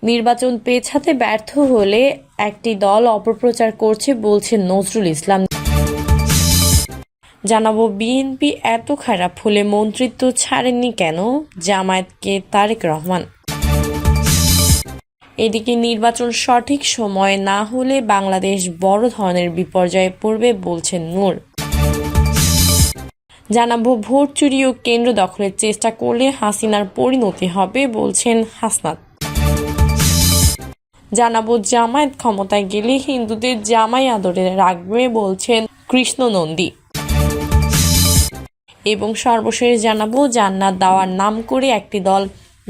নির্বাচন পেছাতে ব্যর্থ হলে একটি দল অপপ্রচার করছে বলছেন নজরুল ইসলাম। জানাবো বিএনপি এত খারাপ হলে মন্ত্রিত্ব ছাড়েননি কেন, জামায়াতকে তারেক রহমান। এদিকে নির্বাচন সঠিক সময়ে না হলে বাংলাদেশ বড় ধরনের বিপর্যয়ে পড়বে বলছেন নূর। জানাবো ভোট চুরি ও কেন্দ্র দখলের চেষ্টা করলে হাসিনার পরিণতি হবে বলছেন হাসনাত। জানাবো জামায়াত ক্ষমতায় গেলে হিন্দুদের জামাই আদরে রাখবে বলছেন কৃষ্ণ নন্দী। এবং সর্বশেষ জানাবো জান্নাত দেওয়ার নাম করে একটি দল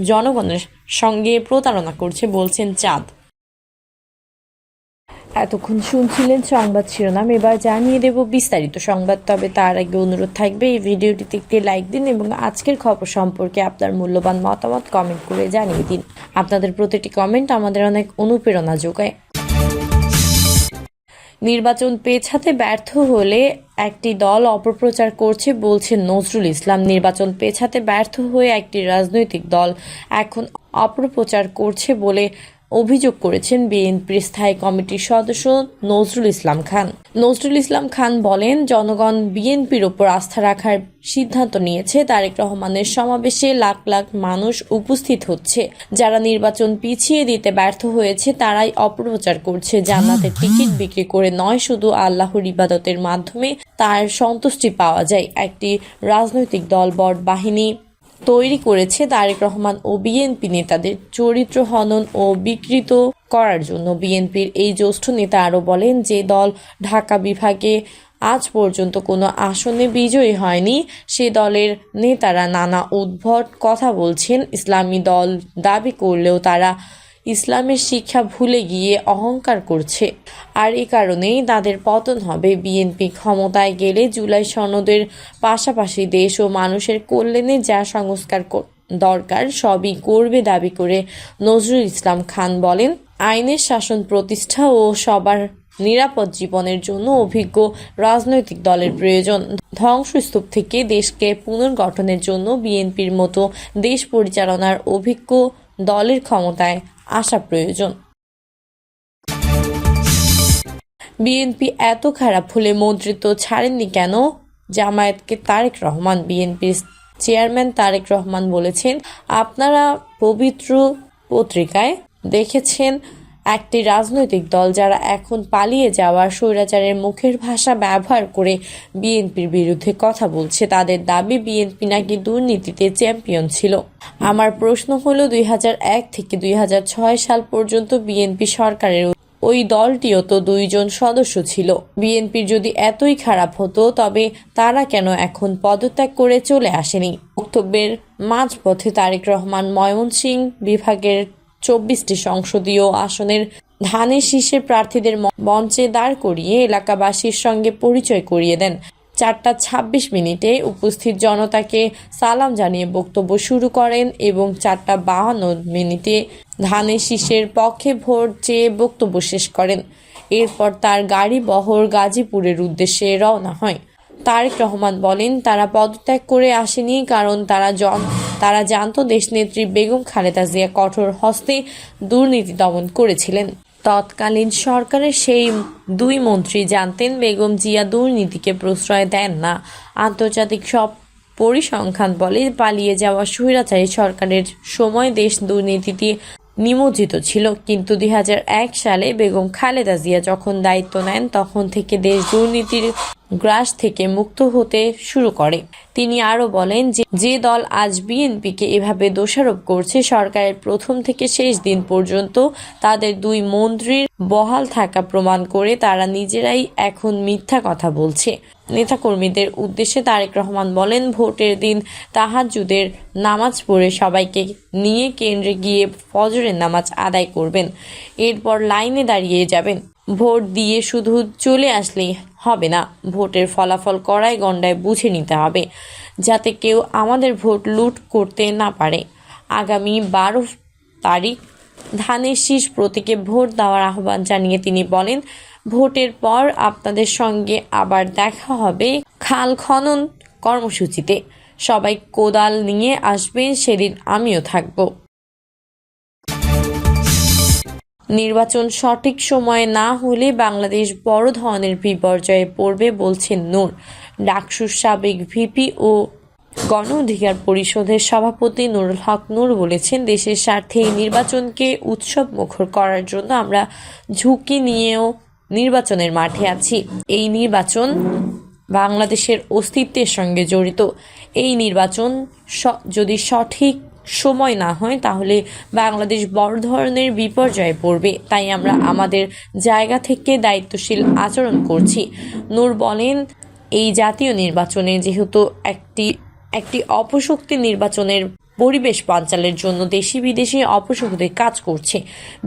জনগণের সঙ্গে প্রতারণা করছে বলছেন চাঁদ। এতক্ষণ শুনছিলেন সংবাদ শিরোনাম, এবার জানিয়ে দেব বিস্তারিত সংবাদ। তবে তার আগে অনুরোধ থাকবে এই ভিডিওটিতে একটি লাইক দিন এবং আজকের খবর সম্পর্কে আপনার মূল্যবান মতামত কমেন্ট করে জানিয়ে দিন। আপনাদের প্রতিটি কমেন্ট আমাদের অনেক অনুপ্রেরণা যোগায়। নির্বাচন পেছাতে ব্যর্থ হলে একটি দল অপপ্রচার করছে বলছেন নজরুল ইসলাম। নির্বাচন পেছাতে ব্যর্থ হয়ে একটি রাজনৈতিক দল এখন অপপ্রচার করছে বলে অভিযোগ করেছেন বিএনপির স্থায়ী কমিটির সদস্য নজরুল ইসলাম খান। নজরুল ইসলাম খান বলেন, জনগণ বিএনপির ওপর আস্থা রাখার সিদ্ধান্ত নিয়েছে। তারেক রহমানের সমাবেশে লাখ লাখ মানুষ উপস্থিত হচ্ছে। যারা নির্বাচন পিছিয়ে দিতে ব্যর্থ হয়েছে তারাই অপপ্রচার করছে। জান্নাতের টিকিট বিক্রি করে নয়, শুধু আল্লাহর ইবাদতের মাধ্যমে তার সন্তুষ্টি পাওয়া যায়। একটি রাজনৈতিক দল বট বাহিনী তৈরি করেছে তারেক রহমান ও বিএনপি নেতাদের চরিত্র হনন ও বিকৃত করার জন্য। বিএনপির এই জ্যেষ্ঠ নেতা আরও বলেন, যে দল ঢাকা বিভাগে আজ পর্যন্ত কোনো আসনে বিজয়ী হয়নি সে দলের নেতারা নানা উদ্ভট কথা বলছেন। ইসলামী দল দাবি করলেও তারা ইসলামের শিক্ষা ভুলে গিয়ে অহংকার করছে, আর এ কারণেই তাদের পতন হবে। বিএনপি ক্ষমতায় গেলে জুলাই সনদের পাশাপাশি দেশ ও মানুষের কল্যাণে যা সংস্কার দরকার সবই করবে দাবি করে নজরুল ইসলাম খান বলেন, আইনের শাসন প্রতিষ্ঠা ও সবার নিরাপদ জীবনের জন্য অভিজ্ঞ রাজনৈতিক দলের প্রয়োজন। ধ্বংসস্তূপ থেকে দেশকে পুনর্গঠনের জন্য বিএনপির মতো দেশ পরিচালনার অভিজ্ঞ দলের ক্ষমতায় আসা প্রয়োজন। বিএনপি এত খারাপ হলে মন্ত্রিত্ব ছাড়েননি কেন, জামায়াতকে তারেক রহমান। বিএনপির চেয়ারম্যান তারেক রহমান বলেছেন, আপনারা পবিত্র পত্রিকায় দেখেছেন একটি রাজনৈতিক দল যারা এখন পালিয়ে যাওয়ার স্বৈরাচারের মুখের ভাষা ব্যবহার করে বিএনপির বিরুদ্ধে কথা বলছে। তাদের দাবি বিএনপি নাকি দুর্নীতিতে চ্যাম্পিয়ন ছিল। আমার প্রশ্ন হলো 2001 থেকে 2006 সাল পর্যন্ত বিএনপি সরকারের ওই দলটিও তো 2 জন সদস্য ছিল। বিএনপির যদি এতই খারাপ হতো তবে তারা কেন এখন পদত্যাগ করে চলে আসেনি? বক্তব্যের মাঝপথে তারেক রহমান ময়মনসিংহ বিভাগের 24টি সংসদীয় আসনের ধানের শীষের প্রার্থীদের মঞ্চে দাঁড় করিয়ে এলাকাবাসীর সঙ্গে পরিচয় করিয়ে দেন। 4টা 26 উপস্থিত জনতাকে সালাম জানিয়ে বক্তব্য শুরু করেন এবং 4টা 52 ধানের শীষের পক্ষে ভোট চেয়ে বক্তব্য শেষ করেন। এরপর তার গাড়ি বহর গাজীপুরের উদ্দেশ্যে রওনা হয়। তারেক রহমান বলেন, তারা পদত্যাগ করে আসেনি কারণ তারা জানত দেশনেত্রী বেগম খালেদা জিয়া কঠোর হস্তে দুর্নীতি দমন করেছিলেন। তৎকালীন সরকারের সেই 2 মন্ত্রী জানতেন বেগম জিয়া দুর্নীতিকে প্রশ্রয় দেন না। আন্তর্জাতিক সব পরিসংখ্যান বলে পালিয়ে যাওয়া স্বৈরাচারী সরকারের সময় দেশ দুর্নীতিতে নিমজ্জিত ছিল, কিন্তু 2001 সালে বেগম খালেদা জিয়া যখন দায়িত্ব নেন তখন থেকে দেশ দুর্নীতির গ্রাস থেকে মুক্ত হতে শুরু করে। তিনি আরও বলেন যে দল আজ বিএনপিকে এভাবে দোষারোপ করছে সরকারের প্রথম থেকে শেষ দিন পর্যন্ত তাদের 2 মন্ত্রীর বহাল থাকা প্রমাণ করে তারা নিজেরাই এখন মিথ্যা কথা বলছে। নেতাকর্মীদের উদ্দেশ্যে তারেক রহমান বলেন, ভোটের দিন তাহাজ্জুদের নামাজ পড়ে সবাইকে নিয়ে কেন্দ্রে গিয়ে ফজরের নামাজ আদায় করবেন, এরপর লাইনে দাঁড়িয়ে যাবেন। ভোট দিয়ে শুধু চলে আসলেই হবে না, ভোটের ফলাফল কড়ায় গণ্ডায় বুঝে নিতে হবে যাতে কেউ আমাদের ভোট লুট করতে না পারে। আগামী 12 তারিখ ধানের শীষ প্রতীকে ভোট দেওয়ার আহ্বান জানিয়ে তিনি বলেন, ভোটের পর আপনাদের সঙ্গে আবার দেখা হবে খাল খনন কর্মসূচিতে। সবাই কোদাল নিয়ে আসবেন, সেদিন আমিও থাকব। নির্বাচন সঠিক সময়ে না হলে বাংলাদেশ বড় ধরনের বিপর্যয়ে পড়বে বলছেন নূর। ডাকসুর সাবেক ভিপি ও গণ অধিকার পরিষদের সভাপতি নুরুল হক নূর বলেছেন, দেশের স্বার্থে এই নির্বাচনকে উৎসব মুখর করার জন্য আমরা ঝুঁকি নিয়েও নির্বাচনের মাঠে আছি। এই নির্বাচন বাংলাদেশের অস্তিত্বের সঙ্গে জড়িত। এই নির্বাচন যদি সঠিক সময় না হয় তাহলে বাংলাদেশ বড় ধরনের বিপর্যয়ে পড়বে। তাই আমরা আমাদের জায়গা থেকে দায়িত্বশীল আচরণ করছি। নূর বলেন, এই জাতীয় নির্বাচনে যেহেতু একটি অপশক্তি নির্বাচনের পরিবেশ বানচালের জন্য দেশি বিদেশি অপশক্তি কাজ করছে।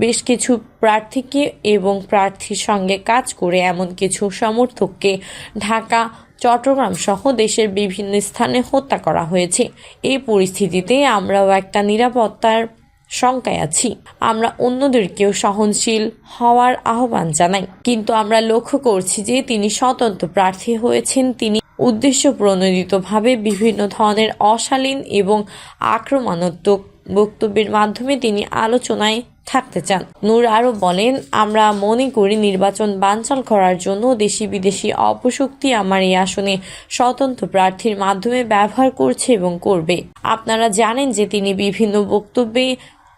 বেশ কিছু প্রার্থীকে এবং প্রার্থীর সঙ্গে কাজ করে এমন কিছু সমর্থককে ঢাকা, চট্টগ্রাম সহ দেশের বিভিন্ন স্থানে হত্যা করা হয়েছে। এই পরিস্থিতিতে আমরাও একটা নিরাপত্তার শঙ্কায় আছি। আমরা অন্যদেরকেও সহনশীল হওয়ার আহ্বান জানাই। কিন্তু আমরা লক্ষ্য করছি যে তিনি স্বতন্ত্র প্রার্থী হয়েছেন। তিনি উদ্দেশ্য প্রণোদিতভাবে বিভিন্ন ধরনের অশালীন এবং আক্রমণাত্মক বক্তব্যের মাধ্যমে তিনি আলোচনায় থাকতে চান। নূর আরও বলেন, আমরা মনে করি নির্বাচন বানচাল করার জন্য দেশি বিদেশি অপশক্তি আমার এই আসনে স্বতন্ত্র প্রার্থীর মাধ্যমে ব্যবহার করছে এবং করবে। আপনারা জানেন যে তিনি বিভিন্ন বক্তব্যে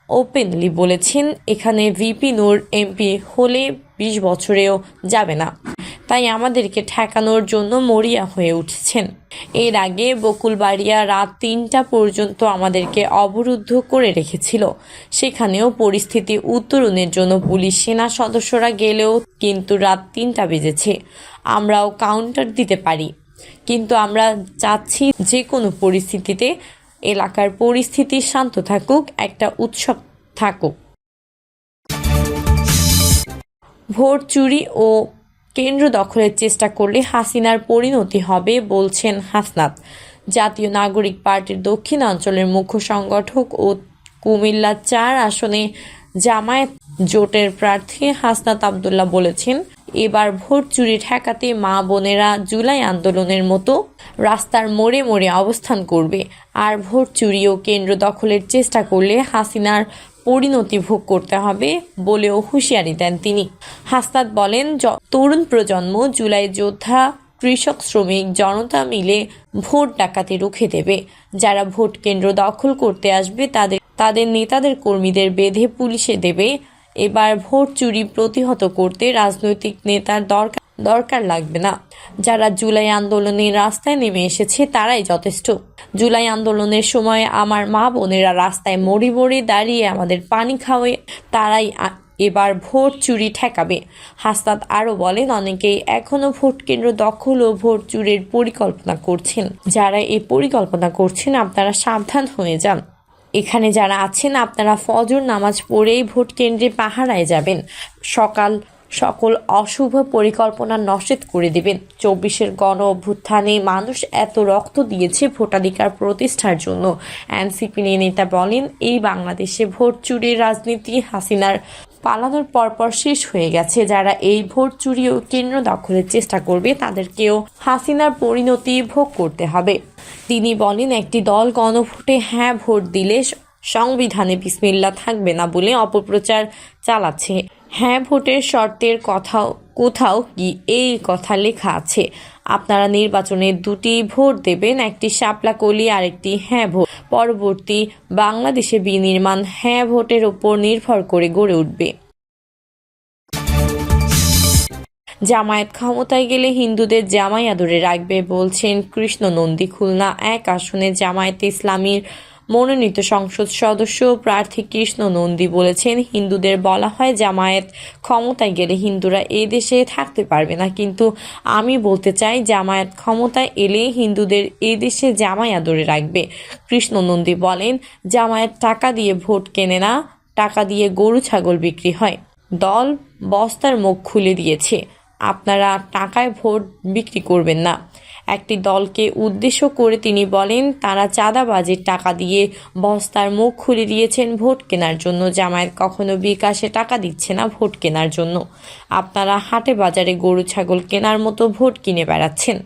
ওপেনলি বলেছেন, এখানে ভিপি নূর এমপি হলে 20 বছরেও যাবে না। তাই আমাদেরকে ঠেকানোর জন্য মরিয়া হয়ে উঠছেন। এর আগে বকুলবাড়িয়া রাত 3টা পর্যন্ত আমাদেরকে অবরুদ্ধ করে রেখেছিল। সেখানেও পরিস্থিতি উত্তরণের জন্য পুলিশ সেনা সদস্যরা গেলেও কিন্তু রাত 3টা বেজেছে। আমরাও কাউন্টার দিতে পারি, কিন্তু আমরা চাচ্ছি যে কোনো পরিস্থিতিতে এলাকার পরিস্থিতি শান্ত থাকুক, একটা উৎসব থাকুক। ভোট চুরি ও কেন্দ্র দখলের চেষ্টা করলে হাসিনার পরিণতি হবে বলছেন হাসনাত। জাতীয় নাগরিক পার্টির দক্ষিণাঞ্চলের মুখ্য সংগঠক ও কুমিল্লা 4 আসনে জামায়াত জোটের প্রার্থী হাসনাত আবদুল্লাহ বলেছেন, এবার ভোট চুরি ঠেকাতে মা বোনেরা জুলাই আন্দোলনের মতো রাস্তার মোড়ে মোড়ে অবস্থান করবে। আর ভোট চুরি ও কেন্দ্র দখলের চেষ্টা করলে হাসিনার পরিণতি ভোগ করতে হবে বলেও হুঁশিয়ারি দেন তিনি। হাসনাত বলেন, তরুণ প্রজন্ম, জুলাই যোদ্ধা, কৃষক, শ্রমিক জনতা মিলে ভোট ডাকাতি রুখে দেবে। যারা ভোট কেন্দ্র দখল করতে আসবে তাদের নেতাদের কর্মীদের বেঁধে পুলিশে দেবে। এবার ভোট চুরি প্রতিহত করতে রাজনৈতিক নেতার দরকার লাগবে না। যারা জুলাই আন্দোলনের রাস্তায় নেমে এসেছে তারাই যথেষ্ট। জুলাই আন্দোলনের সময় আমার মা বোনেরা রাস্তায় মরি মরি দাঁড়িয়ে আমাদের পানি খাওয়ায়, তারাই এবার ভোট চুরি ঠেকাবে। হাসনাত আরও বলেন, অনেকেই এখনও ভোট কেন্দ্র দখল ও ভোট চুরির পরিকল্পনা করছেন। যারা এই পরিকল্পনা করছেন আপনারা সাবধান হয়ে যান। এখানে যারা আছেন আপনারা ফজর নামাজ পড়েই ভোট কেন্দ্রে পাহারায় যাবেন। সকল অশুভ পরিকল্পনা নস্যাৎ করে দেবেন। 24-এর গণ অভ্যুত্থানে মানুষ এত রক্ত দিয়েছে ভোটাধিকার প্রতিষ্ঠার জন্য। এনসিপি নেতা বলেন, এই বাংলাদেশে ভোট চুরির রাজনীতি হাসিনার পালানোর পরপর শেষ হয়ে গেছে। যারা এই ভোট চুরি ও কেন্দ্র দখলের চেষ্টা করবে তাদেরকেও হাসিনার পরিণতি ভোগ করতে হবে। তিনি বলেন, একটি দল গণভোটে হ্যাঁ ভোট দিলে সংবিধানে বিসমিল্লাহ থাকবে না বলে অপপ্রচার চালাচ্ছে। হ্যাঁ ভোটের শর্তের কোথাও কি এই কথা লেখা আছে? আপনারা নির্বাচনে 2টি ভোট দেবেন, একটি শাপলা কলি আর একটি হ্যাঁ ভোট। পরবর্তী বাংলাদেশে বিনির্মাণ হ্যাঁ ভোটের উপর নির্ভর করে গড়ে উঠবে। জামায়াত ক্ষমতায় গেলে হিন্দুদের জামাই আদরে রাখবে বলছেন কৃষ্ণ নন্দী। খুলনা 1 আসনে জামায়াতে ইসলামীর মনোনীত সংসদ সদস্য প্রার্থী কৃষ্ণ নন্দী বলেছেন, হিন্দুদের বলা হয় জামায়াত ক্ষমতায় গেলে হিন্দুরা এই দেশে থাকতে পারবে না, কিন্তু আমি বলতে চাই জামায়াত ক্ষমতায় এলে হিন্দুদের এই দেশে জামাই আদরে রাখবে। কৃষ্ণ নন্দী বলেন, জামায়াত টাকা দিয়ে ভোট কেনে না, টাকা দিয়ে গরু ছাগল বিক্রি হয়। দল বস্তার মুখ খুলে দিয়েছে। আপনারা টাকায় ভোট বিক্রি করবেন না। একটি দলকে উদ্দেশ্য করে তিনি বলেন, তারা চাঁদাবাজির টাকা দিয়ে বস্তার মুখ খুলে দিয়েছেন ভোট কেনার জন্য। জামায়াত কখনো বিকাশে টাকা দিচ্ছে না ভোট কেনার জন্য। আপনারা হাটে বাজারে গরু ছাগল কেনার মতো ভোট কিনে বেড়াচ্ছেন।